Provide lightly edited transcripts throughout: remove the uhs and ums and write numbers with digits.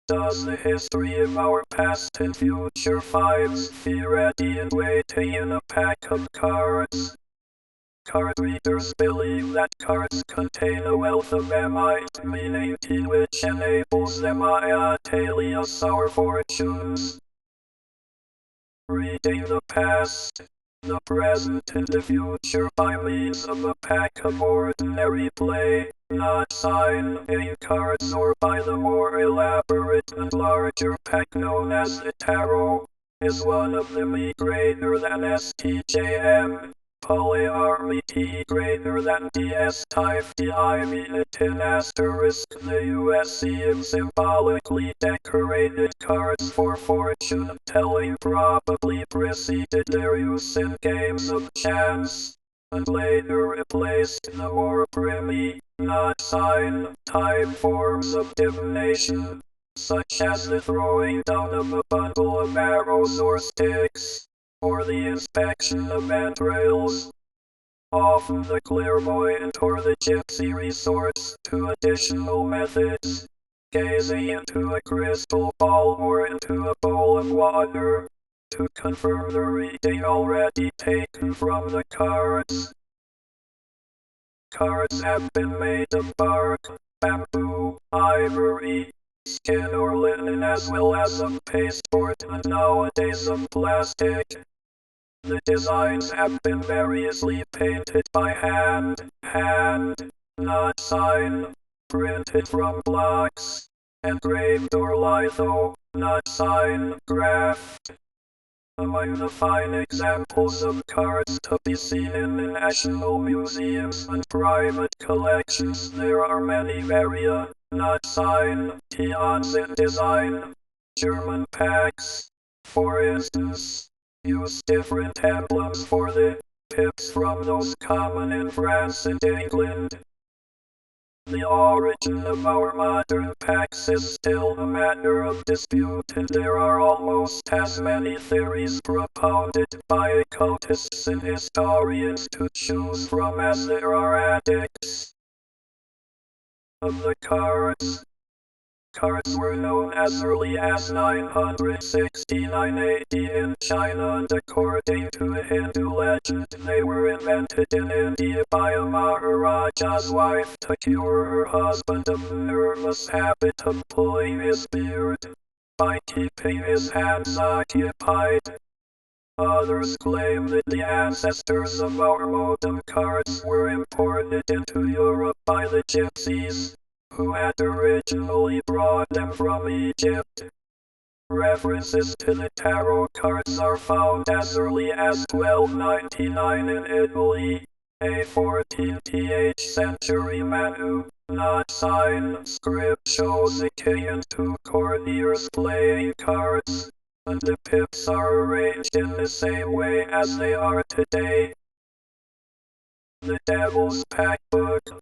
Does the history of our past and future finds be ready and waiting in a pack of cards? Card readers believe that cards contain a wealth of emite, meaning which enables them to tally us our fortunes. Reading the past, the present and the future by means of a pack of ordinary play, not sign-in cards or by the more elaborate and larger pack known as the tarot, is one of them greater than STJM. Polyarmy T greater than DS type DI mean asterisk the USC symbolically decorated cards for fortune telling probably preceded their use in games of chance, and later replaced the more primy, not sign, time forms of divination, such as the throwing down of a bundle of arrows or sticks, or the inspection of entrails. Often the clairvoyant or the gypsy resorts to additional methods, gazing into a crystal ball or into a bowl of water, to confirm the reading already taken from the cards. Cards have been made of bark, bamboo, ivory, skin or linen as well as of pasteboard and nowadays of plastic. The designs have been variously painted by hand, not sign, printed from blocks, engraved or litho, not sign, graphed. Among the fine examples of cards to be seen in the national museums and private collections there are many varia, not sign, tions in design. German packs, for instance, use different emblems for the pips from those common in France and England. The origin of our modern packs is still a matter of dispute, and there are almost as many theories propounded by occultists and historians to choose from as there are addicts. Of the cards, cards were known as early as 969 AD in China, and according to a Hindu legend, they were invented in India by a Maharaja's wife to cure her husband of the nervous habit of pulling his beard, by keeping his hands occupied. Others claim that the ancestors of our modem cards were imported into Europe by the gypsies, who had originally brought them from Egypt. References to the tarot cards are found as early as 1299 in Italy. A 14th century Manu, not sign, script shows a king and two courtiers playing cards, and the pips are arranged in the same way as they are today. The Devil's Pack Book.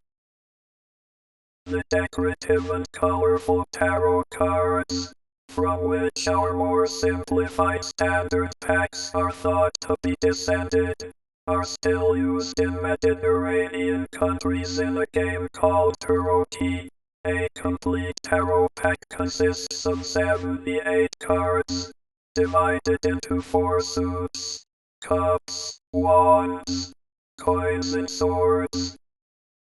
The decorative and colorful tarot cards, from which our more simplified standard packs are thought to be descended, are still used in Mediterranean countries in a game called Tarot-key. A complete tarot pack consists of 78 cards, divided into 4 suits: cups, wands, coins and swords.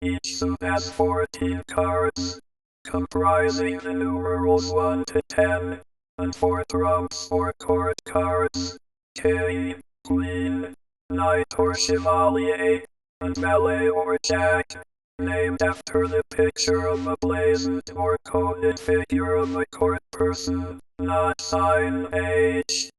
Each suit has 14 cards, comprising the numerals 1 to 10, and 4 trumps or court cards: king, queen, knight or chevalier, and valet or jack, named after the picture of a blazoned or coated figure of a court person, not sign, age.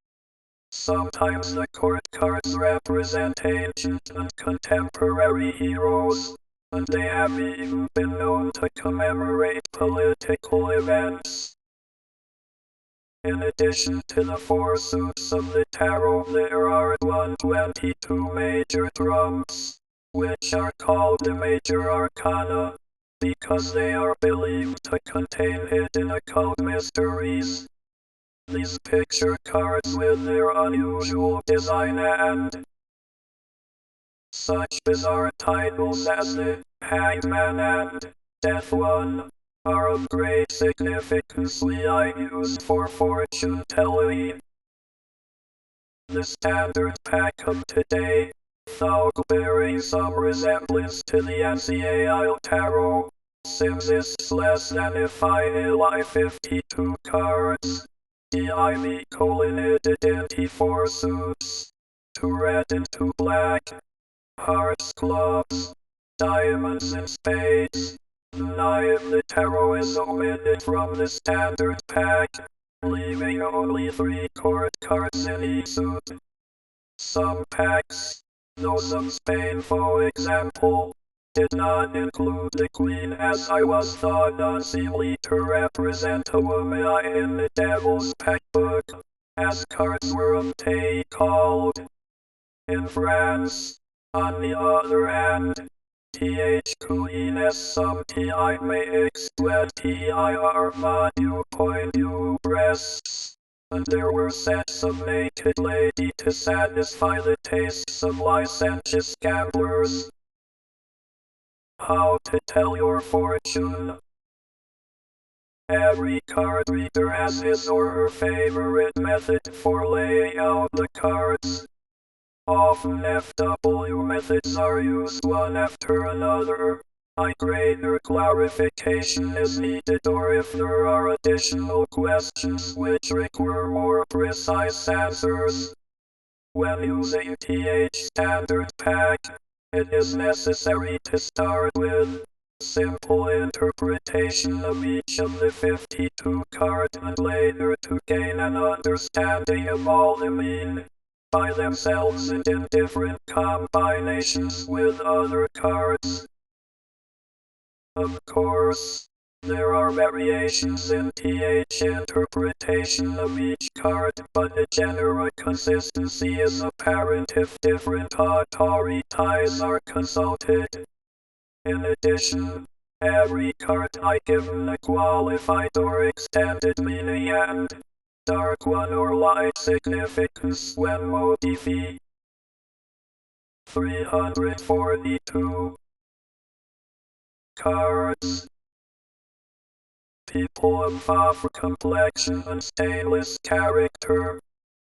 Sometimes the court cards represent ancient and contemporary heroes, and they have even been known to commemorate political events. In addition to the 4 suits of the tarot, there are 122 major trumps, which are called the major arcana, because they are believed to contain hidden occult mysteries. These picture cards with their unusual design and such bizarre titles as the Hangman and Death One are of great significance I used for fortune telling. The standard pack of today, though bearing some resemblance to the NCAI tarot, exists less than if I lie 52 cards. DIV identity 4 suits, 2 red and 2 black, hearts, clubs, diamonds and spades. The tarot is omitted from the standard pack, leaving only 3 court cards in each suit. Some packs, those of Spain for example, did not include the Queen as I was thought unseemly to represent a woman in the Devil's Pack book, as cards were called. In France, on the other hand, Queen some TI may explain TIR module point U breasts, and there were sets of naked lady to satisfy the tastes of licentious gamblers. How to tell your fortune. Every card reader has his or her favorite method for laying out the cards. Often FW methods are used one after another. Greater clarification is needed or if there are additional questions which require more precise answers. When using standard pack, it is necessary to start with simple interpretation of each of the 52 cards and later to gain an understanding of all the mean by themselves and in different combinations with other cards. Of course, there are variations in interpretation of each card, but the general consistency is apparent if different authorities are consulted. In addition, every card given a qualified or extended meaning and dark one or light significance when modified. 342 cards. People of buff complexion and stainless character.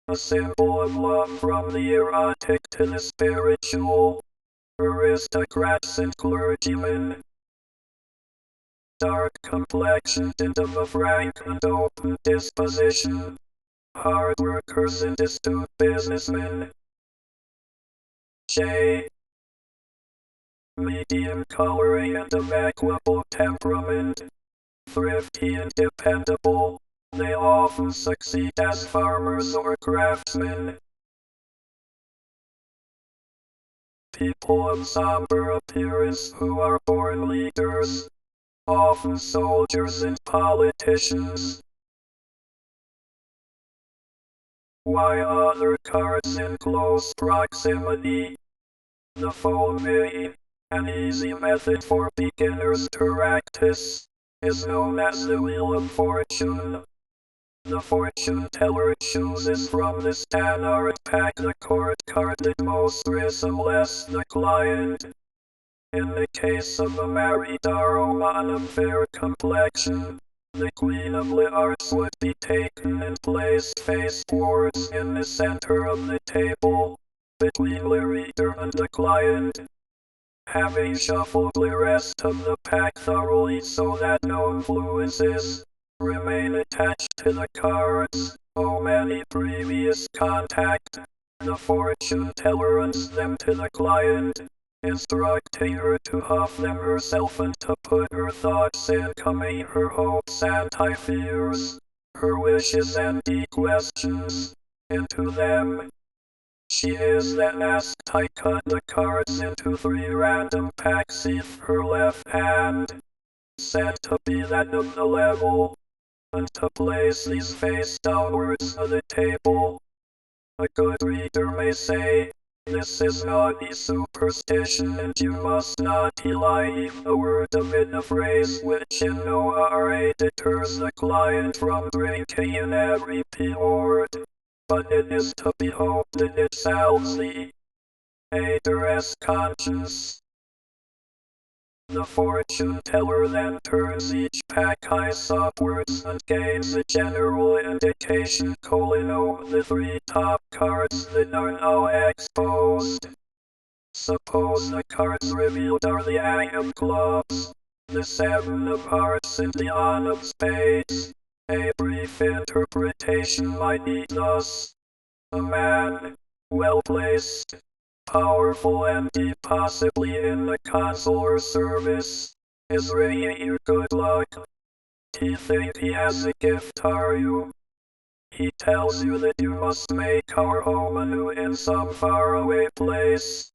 A symbol of love from the erotic to the spiritual. Aristocrats and clergymen. Dark complexion and of a frank and open disposition. Hard workers and astute businessmen. J. Medium coloring and of equable temperament. Thrifty and dependable, they often succeed as farmers or craftsmen. People of somber appearance who are born leaders, often soldiers and politicians. While other cards in close proximity. The foamy, an easy method for beginners to practice, is known as the Wheel of Fortune. The fortune teller chooses from the standard pack the court card that most resembles the client. In the case of a married woman of fair complexion, the Queen of Hearts would be taken and placed face towards in the center of the table, between the reader and the client. Having shuffled the rest of the pack thoroughly so that no influences remain attached to the cards, any previous contact, the fortune teller runs them to the client, instructing her to huff them herself and to put her thoughts in coming her hopes and fears, her wishes and questions, into them. She is then asked to cut the cards into 3 random packs with her left hand, said to be that of the level, and to place these face downwards on the table. A good reader may say, this is not a superstition and you must not believe a word of it, a phrase which in no way deters the client from drinking in every word, but it is to be hoped that it salves the ader's conscience. The fortune teller then turns each pack ice upwards and gains a general indication of the three top cards that are now exposed. Suppose the cards revealed are the Eye of Clubs, the Seven of Hearts and the On of Spades. A brief interpretation might be thus: a man, well-placed, powerful and possibly in the consular service, is ringing you good luck. He thinks he has a gift, are you? He tells you that you must make our home anew in some faraway place.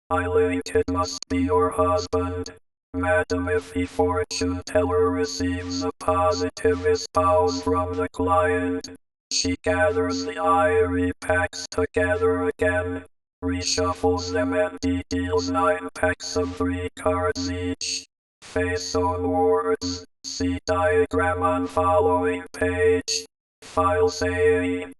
I think it must be your husband. Madam, if the fortune teller receives a positive espouse from the client, she gathers the ivory packs together again, reshuffles them and deals 9 packs of 3 cards each. Face onwards, see diagram on following page. File saying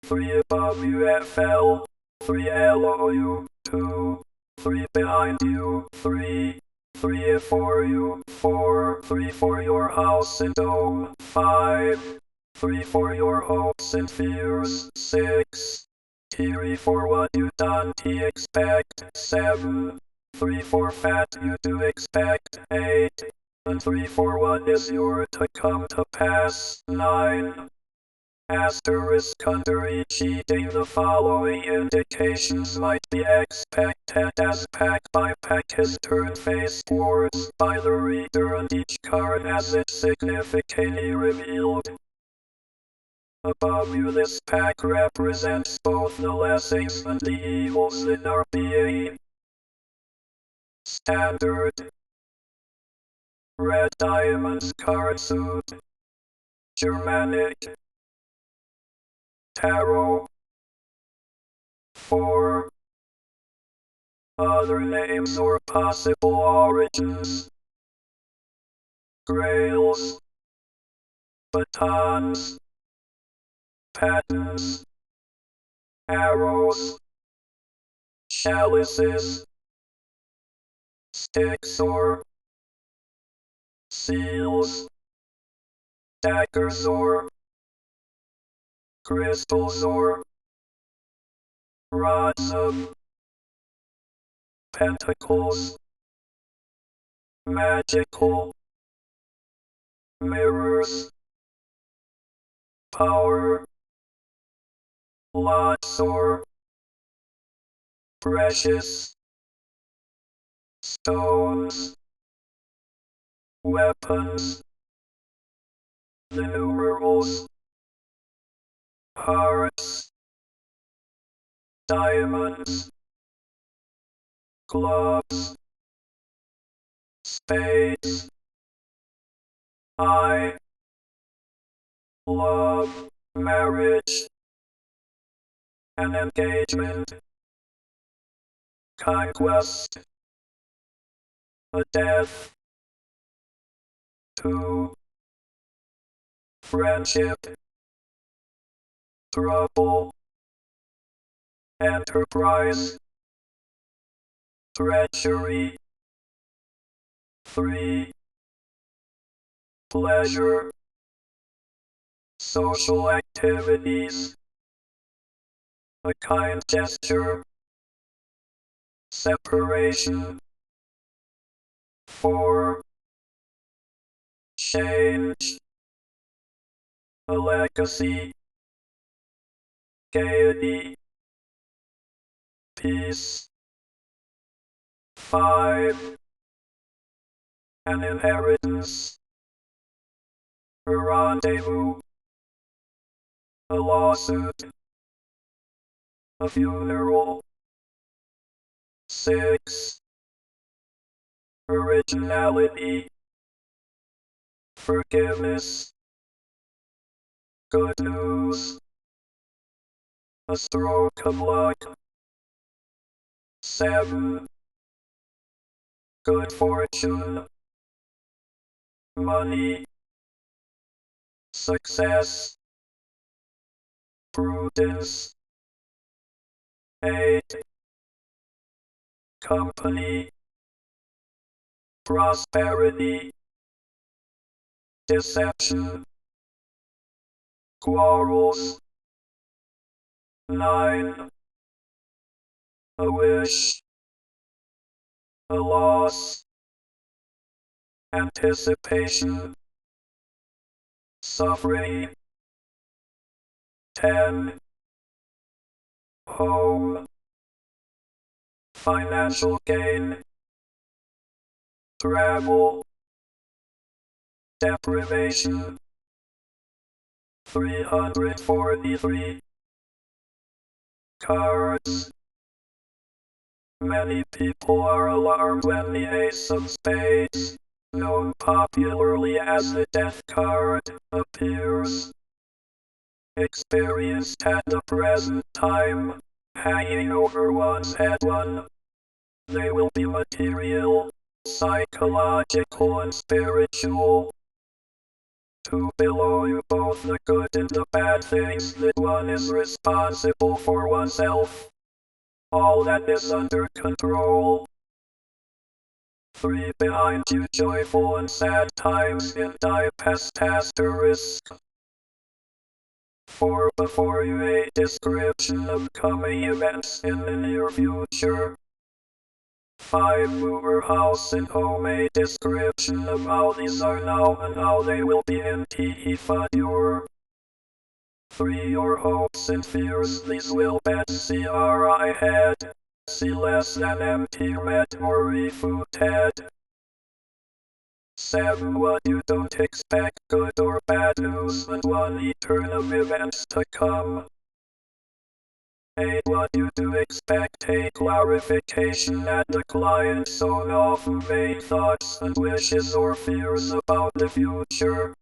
3 above UFL, 3 LOU, 2, 3 behind you, 3, 3 for you, 4, 3 for your house and home, 5, 3 for your hopes and fears, 6, 3 for what you don't expect, 7, 3 for fat you do expect, 8, and 3 for what is your to come to pass, 9. Asterisk under each eating the following indications might be expected as pack by pack is turned face towards by the reader and each card has its significantly revealed. Above you this pack represents both the blessings and the evils that are being. Standard. Red diamonds card suit. Germanic. Tarot. 4. Other names or possible origins. Grails. Batons. Patents. Arrows. Chalices. Sticks or seals. Daggers or crystals or rods of pentacles, magical mirrors, power, lots or precious stones, weapons, the numerals, hearts, diamonds, clubs, spades, I, love, marriage, an engagement, conquest, a death, 2, friendship, trouble, enterprise, treachery, 3, pleasure, social activities, a kind gesture, separation, 4, change, a legacy, gaiety, peace, 5, an inheritance, a rendezvous, a lawsuit, a funeral, 6, originality, forgiveness, good news, a stroke of luck, 7, good fortune, money, success, prudence, 8, company, prosperity, deception, quarrels. 9. A wish, a loss, anticipation, suffering. 10. Home, financial gain, travel, deprivation. 343. Cards. Many people are alarmed when the Ace of Spades, known popularly as the Death card, appears. Experienced at the present time, hanging over one's head. 1. They will be material, psychological and spiritual. To below you both the good and the bad things that one is responsible for oneself. All that is under control. 3. Behind you joyful and sad times in die past asterisk. 4. Before you a description of coming events in the near future. 5. Mover house and home a description of how these are now and how they will be in future. 3. Your hopes and fears, these will bet CRI head, see less than empty met or refuted. 7. What you don't expect, good or bad news, and 1 eternal events to come. 8. What you do expect, a clarification at the client's own often vague thoughts and wishes or fears about the future.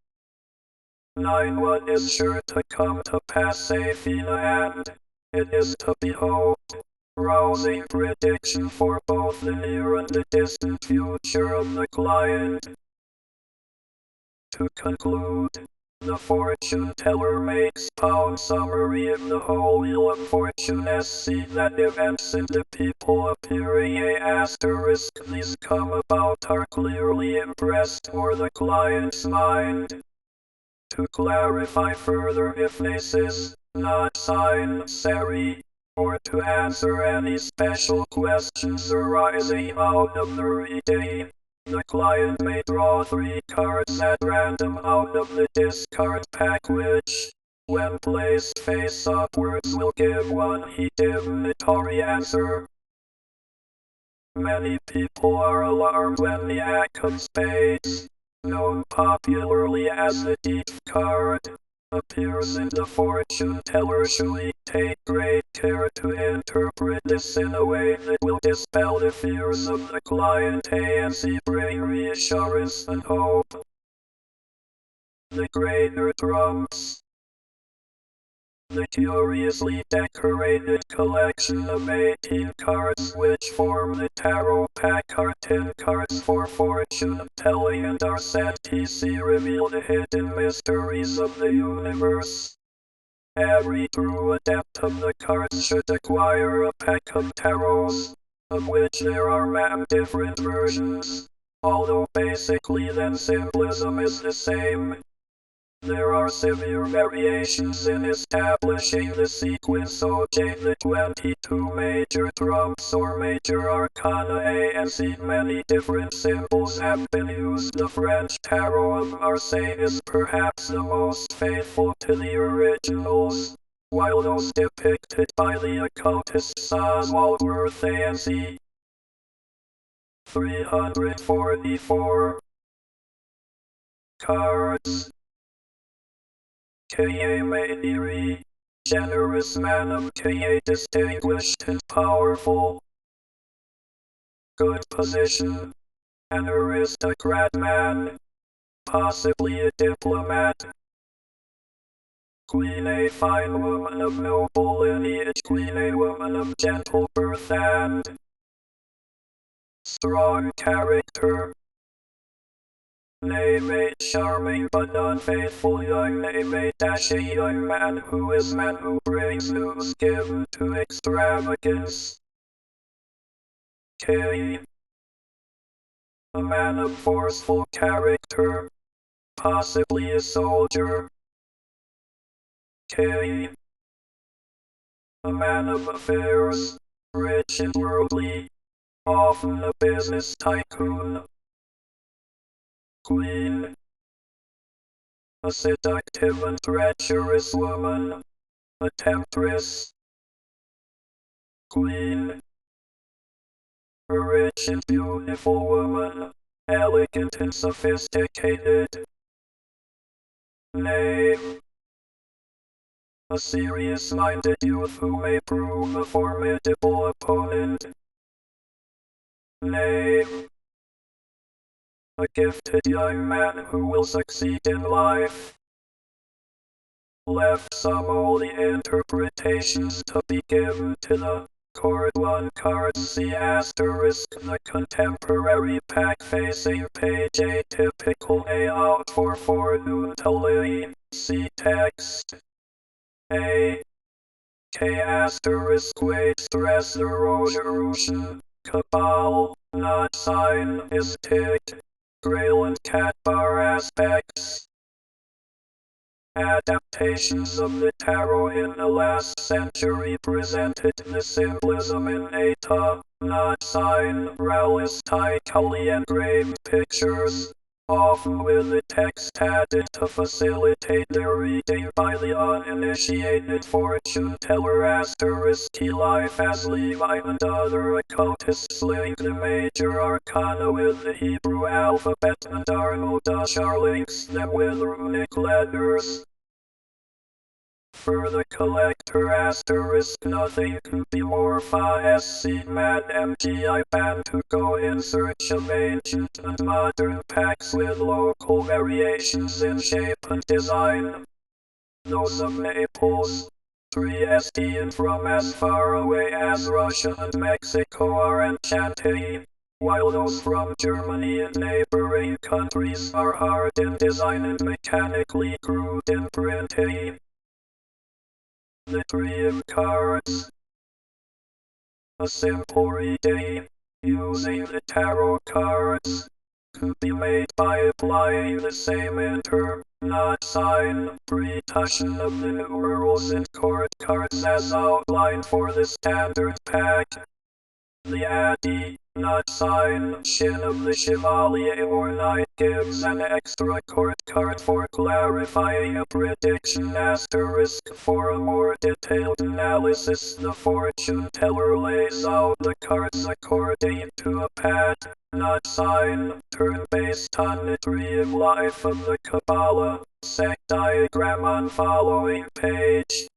9. What is sure to come to pass, a fina, and it is to be hoped, rousing prediction for both the near and the distant future of the client. To conclude, the fortune teller makes pound summary of the whole wheel of fortune as see that events and the people appearing a asterisk these come about are clearly impressed or the client's mind. To clarify further if this is not necessary, or to answer any special questions arising out of the reading, the client may draw 3 cards at random out of the discard pack which, when placed face upwards, will give one divinatory answer. Many people are alarmed when the Ace of Spades, known popularly as the Death card, appears in the fortune teller. Should take great care to interpret this in a way that will dispel the fears of the client and bring reassurance and hope. The greater trumps. The curiously decorated collection of 18 cards which form the tarot pack are 10 cards for fortune telling and are said to reveal the hidden mysteries of the universe. Every true adept of the cards should acquire a pack of tarots, of which there are many different versions, although basically then symbolism is the same. There are severe variations in establishing the sequence of the 22 major trumps or major arcana A and C. Many different symbols have been used. The French tarot of Marseille is perhaps the most faithful to the originals, while those depicted by the occultists Walworth A and C. 344. Cards. K.A. Maidiri, generous man of K.A. distinguished and powerful. Good position, an aristocrat man, possibly a diplomat. Queen A, fine woman of noble lineage. Queen A, woman of gentle birth and strong character. Name a charming but unfaithful young name a dashing young man who brings news given to extravagance. K. A man of forceful character, possibly a soldier. K. A man of affairs, rich and worldly, often a business tycoon. Queen. A seductive and treacherous woman, a temptress. Queen. A rich and beautiful woman, elegant and sophisticated. Knave. A serious-minded youth who may prove a formidable opponent. Knave. A gifted young man who will succeed in life. Left some only interpretations to be given to the Chord 1 cards. See asterisk the contemporary pack facing page a typical layout for fortune telling. See text. A. K asterisk weight stress erosion. Cabal, not sign, is ticked. Grail and cat bar aspects. Adaptations of the tarot in the last century presented the symbolism in eta, not sign, realistically engraved pictures, often with the text added to facilitate their reading by the uninitiated fortune teller asterisk life as Levi and other occultists link the major arcana with the Hebrew alphabet and Arnold Usher links them with runic letters. For the collector asterisk nothing could be more sc mad MGI band to go in search of ancient and modern packs with local variations in shape and design. Those of Naples, 3SD and from as far away as Russia and Mexico are enchanting, while those from Germany and neighboring countries are hard in design and mechanically crude in printing. The Triumph cards. A simple reading, using the tarot cards, could be made by applying the same not sign, pretution of the numerals and chord cards as outlined for the standard pack. The Addy, not sign, shin of the Chevalier or Knight gives an extra chord card for clarifying a prediction asterisk. For a more detailed analysis, the fortune teller lays out the cards according to a pad, not sign, turn based on the tree of life of the Kabbalah, sec diagram on following page.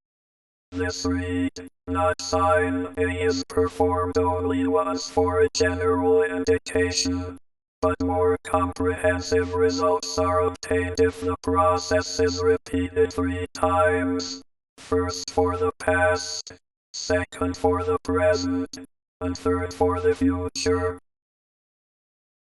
This read, not sign, is performed only once for a general indication, but more comprehensive results are obtained if the process is repeated 3 times. First for the past, second for the present, and third for the future.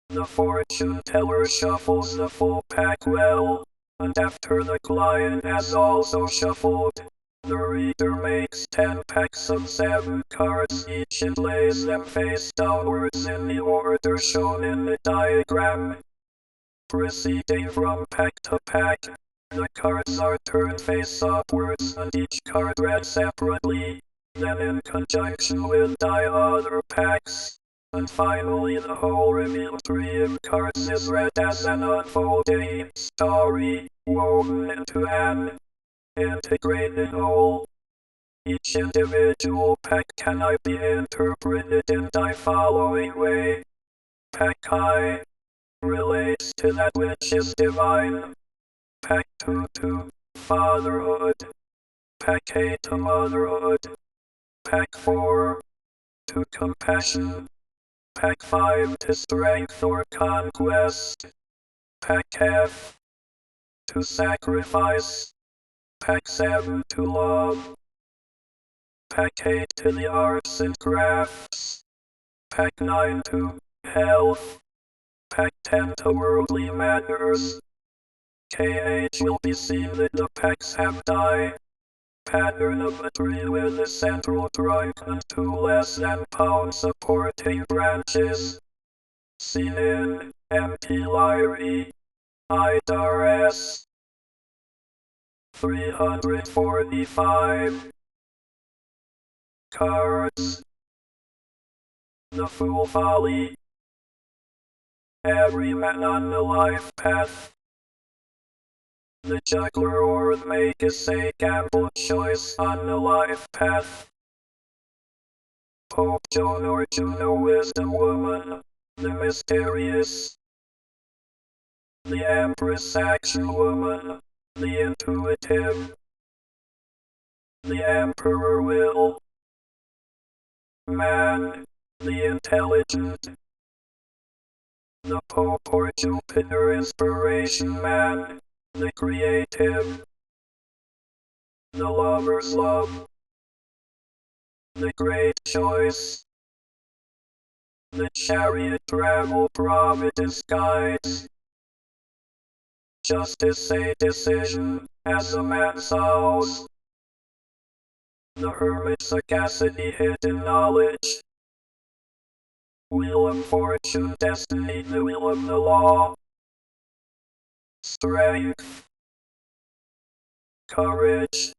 The fortune teller shuffles the full pack well, and after the client has also shuffled, the reader makes 10 packs of 7 cards each and lays them face downwards in the order shown in the diagram. Proceeding from pack to pack, the cards are turned face upwards and each card read separately, then in conjunction with other packs, and finally the whole revealed tree of cards is read as an unfolding story, woven into an integrated whole. Each individual pack can be interpreted in the following way. Pack I relates to that which is divine. Pack 2 to fatherhood. Pack 8 to motherhood. Pack 4 to compassion. Pack 5 to strength or conquest. Pack F to sacrifice. Pack 7 to love. Pack 8 to the arts and crafts. Pack 9 to health. Pack 10 to worldly matters. KH will be seen that the packs have pattern of a tree with a central trunk and 2 less than pound supporting branches. seen in MP Lyri, IDRS 345. Cards. The Fool Folly. Every man on the life path. The juggler or make a say gamble choice on the life path. Pope Joan or Juno Wisdom Woman. The mysterious. The Empress Action Woman. The intuitive. The Emperor Will. Man. The intelligent. The Pope or Jupiter Inspiration Man. The creative. The lover's love. The great choice. The chariot travel Providence guides. Justice a decision, as a man solves. The hermit sagacity hidden knowledge. Wheel of fortune destiny the wheel of the law. Strength. Courage.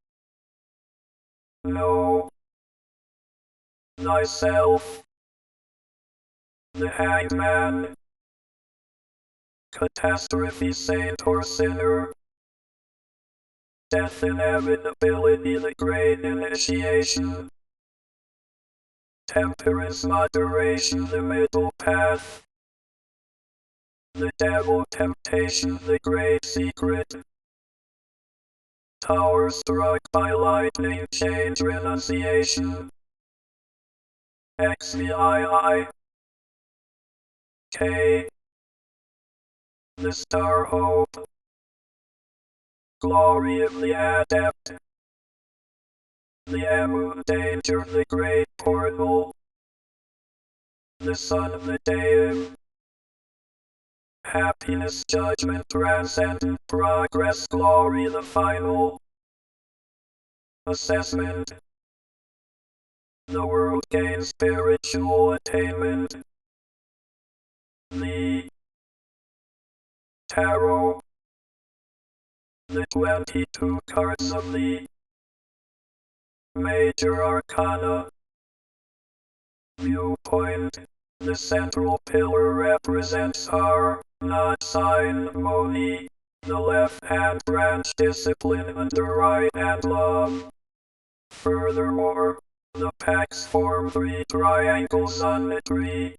Know thyself. The hangman. Catastrophe saint or sinner. Death inevitability the great initiation. Temperance moderation the middle path. The devil temptation the great secret. Tower struck by lightning change renunciation. XVI. K. The star hope. Glory of the adept. The Amun danger the great portal. The son of the deum. Happiness judgment transcendent progress glory the final. Assessment. The world gains spiritual attainment. The Tarot. The 22 cards of the Major Arcana. Viewpoint. The central pillar represents our, not sign, Moni. The left hand branch discipline and the right hand love. Furthermore, the packs form 3 triangles on the tree.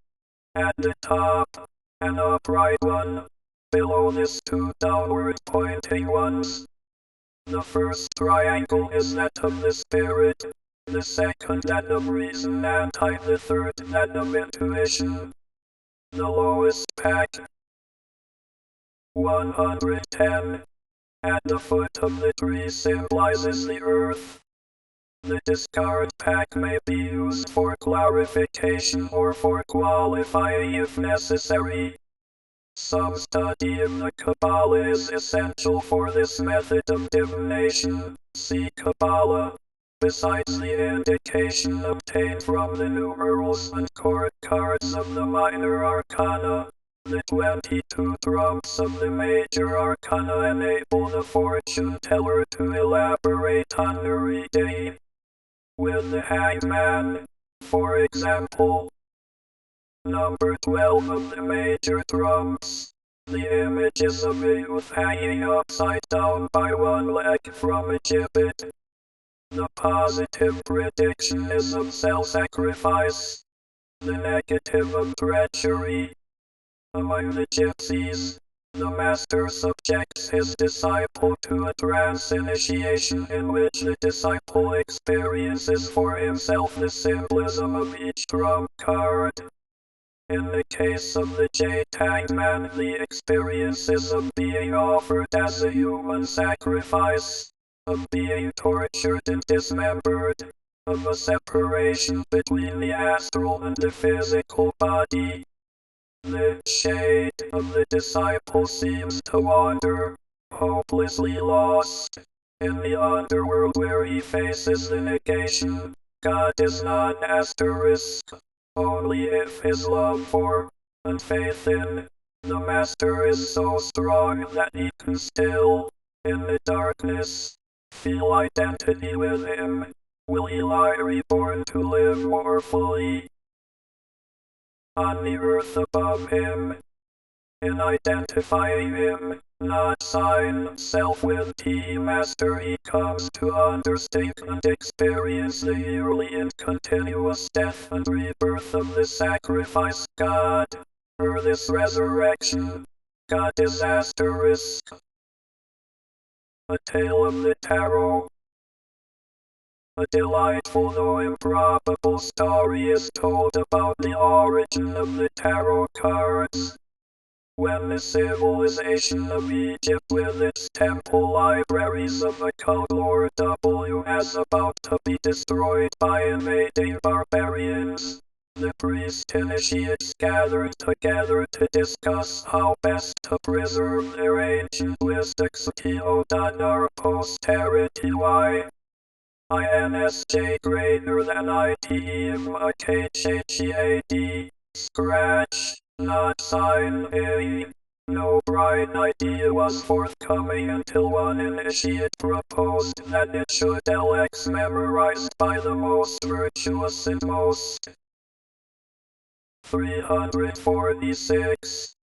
At the top, an upright one. Below this 2 downward pointing ones. The first triangle is that of the spirit, the second that of reason and the third that of intuition. The lowest pack, 110, at the foot of the tree symbolizes the earth. The discard pack may be used for clarification or for qualifying if necessary. Some study of the Kabbalah is essential for this method of divination. See Kabbalah. Besides the indication obtained from the numerals and court cards of the minor arcana, the 22 trumps of the major arcana enable the fortune teller to elaborate on the reading. With the hangman, for example, number 12 of the major trumps, the image is of a youth hanging upside down by one leg from a gibbet. The positive prediction is of self-sacrifice, the negative of treachery. Among the gypsies, the master subjects his disciple to a trance initiation in which the disciple experiences for himself the symbolism of each trump card. In the case of the Jade Hangman, the experience is of being offered as a human sacrifice, of being tortured and dismembered, of a separation between the astral and the physical body. The shade of the disciple seems to wander, hopelessly lost, in the underworld where he faces the negation. God is not asterisk. Only if his love for and faith in. The master is so strong that he can still, in the darkness, feel identity with him. Will he lie reborn to live more fully on the earth above him? In identifying him, not sign self with T master, he comes to understand and experience the yearly and continuous death and rebirth of the sacrifice God, or this resurrection. God is asterisk. A tale of the tarot. A delightful though improbable story is told about the origin of the tarot cards. When the civilization of Egypt with its temple libraries of occult lore was about to be destroyed by invading barbarians, the priest initiates gathered together to discuss how best to preserve their ancient wisdom on posterity. INSJ greater than ITEMIKHHEAD. Scratch, not sign A. No bright idea was forthcoming until one initiate proposed that it should LX memorized by the most virtuous and most 346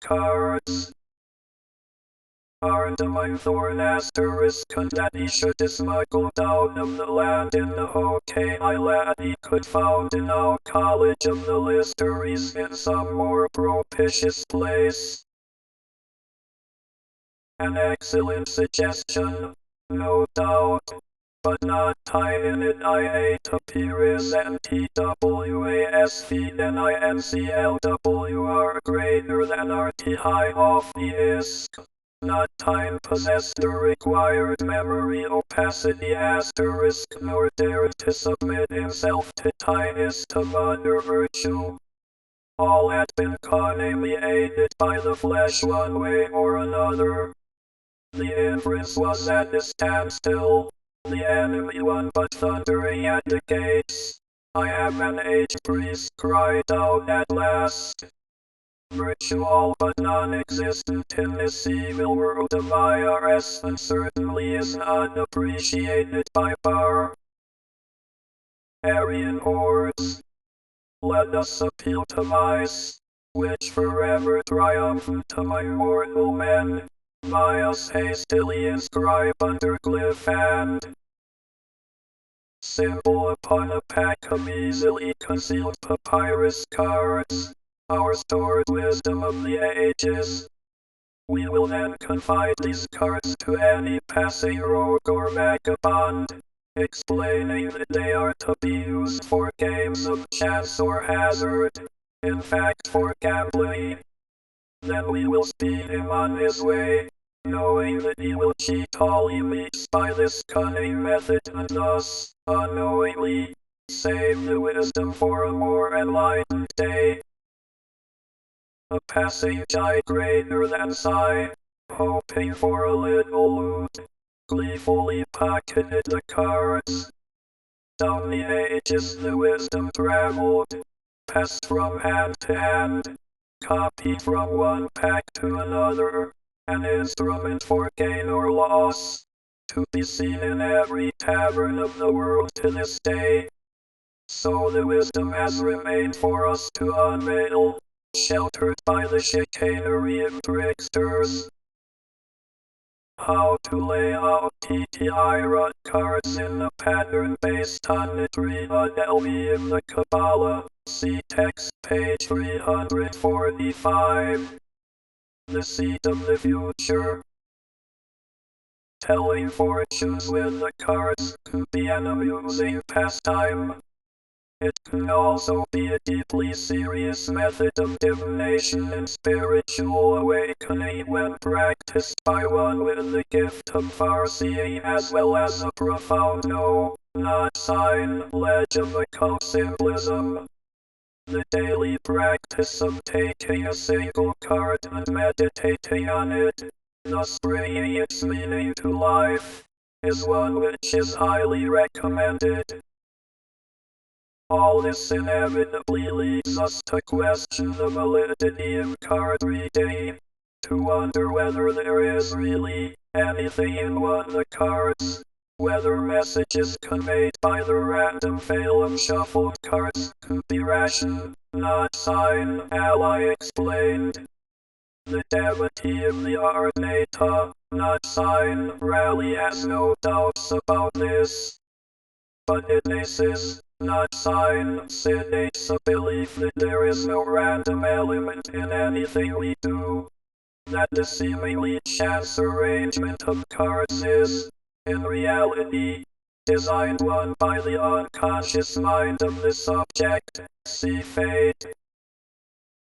cards. Arndamine Thorn asterisk and that he should smuggle down of the land in the Hokkei Island he could found in our college of the listeries in some more propitious place. An excellent suggestion, no doubt, but not tie in it. I to appears NTWASV then INCLWR greater than RT high off the ISK. Not time possessed the required memory opacity asterisk nor dared to submit himself to Titus to mother virtue. All had been carnally aided by the flesh one way or another. The empress was at a standstill, the enemy one but thundering at the gates. I am an aged priest cried out at last. Virtue all but non-existent in this evil world of IRS and certainly is not appreciated by Aryan hordes. Let us appeal to mice, which forever triumph to my mortal men. Miles hastily inscribe under glyph and symbol upon a pack of easily concealed papyrus cards. Our stored wisdom of the ages. We will then confide these cards to any passing rogue or vagabond, explaining that they are to be used for games of chance or hazard, in fact for gambling. Then we will speed him on his way, knowing that he will cheat all he meets by this cunning method and thus, unknowingly, save the wisdom for a more enlightened day. A passing giant greater than Psi, hoping for a little loot, gleefully pocketed the cards. Down the ages the wisdom traveled, passed from hand to hand, copied from one pack to another, an instrument for gain or loss, to be seen in every tavern of the world to this day. So the wisdom has remained for us to unveil, sheltered by the chicanery of tricksters. How to lay out TTI rut cards in the pattern based on the Triadelmi in the Kabbalah. See text page 345. The seed of the future. Telling fortunes with the cards could be an amusing pastime. It can also be a deeply serious method of divination and spiritual awakening when practiced by one with the gift of far-seeing as well as a profound no, not sign, ledge of occult symbolism. The daily practice of taking a single card and meditating on it, thus bringing its meaning to life, is one which is highly recommended. All this inevitably leads us to question the validity of card reading, to wonder whether there is really anything in one of the cards, whether messages conveyed by the random phalanx shuffled cards could be ration, not sign, ally explained. The devotee of the Arnata, not sign, rally has no doubts about this. But Ignace's, not sign, states a belief that there is no random element in anything we do, that the seemingly chance arrangement of cards is, in reality, designed one by the unconscious mind of the subject, see fate.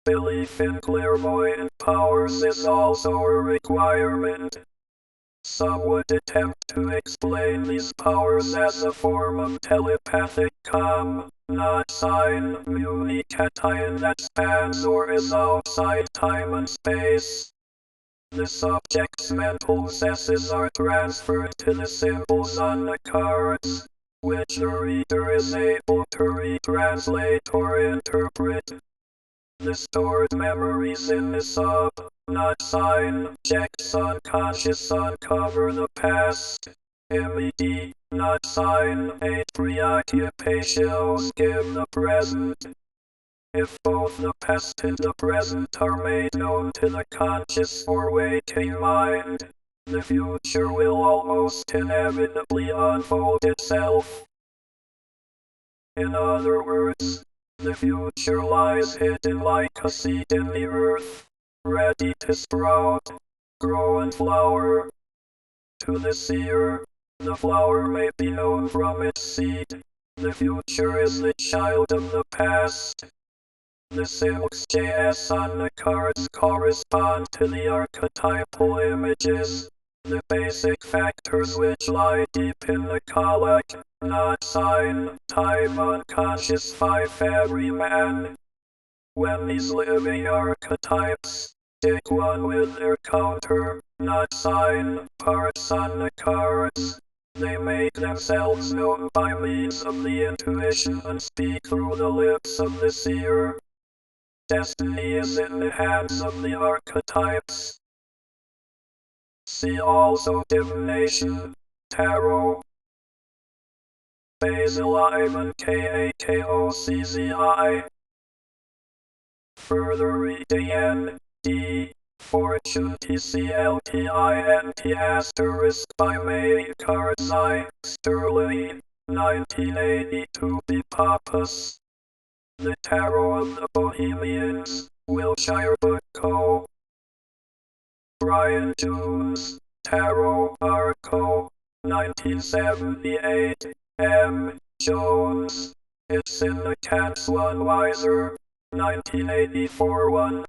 Belief in clairvoyant powers is also a requirement. Some would attempt to explain these powers as a form of telepathic not sign, communication that spans or is outside time and space. The subject's mental processes are transferred to the symbols on the cards, which the reader is able to retranslate or interpret. The stored memories in the not sign, checks unconscious uncover the past. MED, not sign, 8 preoccupations give the present. If both the past and the present are made known to the conscious or waking mind, the future will almost inevitably unfold itself. In other words, the future lies hidden like a seed in the earth, ready to sprout, grow and flower. To the seer, the flower may be known from its seed. The future is the child of the past. The symbols JS on the cards correspond to the archetypal images, the basic factors which lie deep in the collect, not sign, time unconscious 5 every man. When these living archetypes stick one with their counter, not sign, parts on the cards, they make themselves known by means of the intuition and speak through the lips of the seer. Destiny is in the hands of the archetypes. See also divination, tarot. Basil Ivan KAKOCZI. Further reading N.D. Fortune TCLTINT asterisk by May Karzai, Sterling, 1982 B. Pappas. The Tarot of the Bohemians, Wilshire Book Co. Brian Jones, Tarot Arco, 1978, M. Jones. It's in the Cats One Wiser, 1984 1.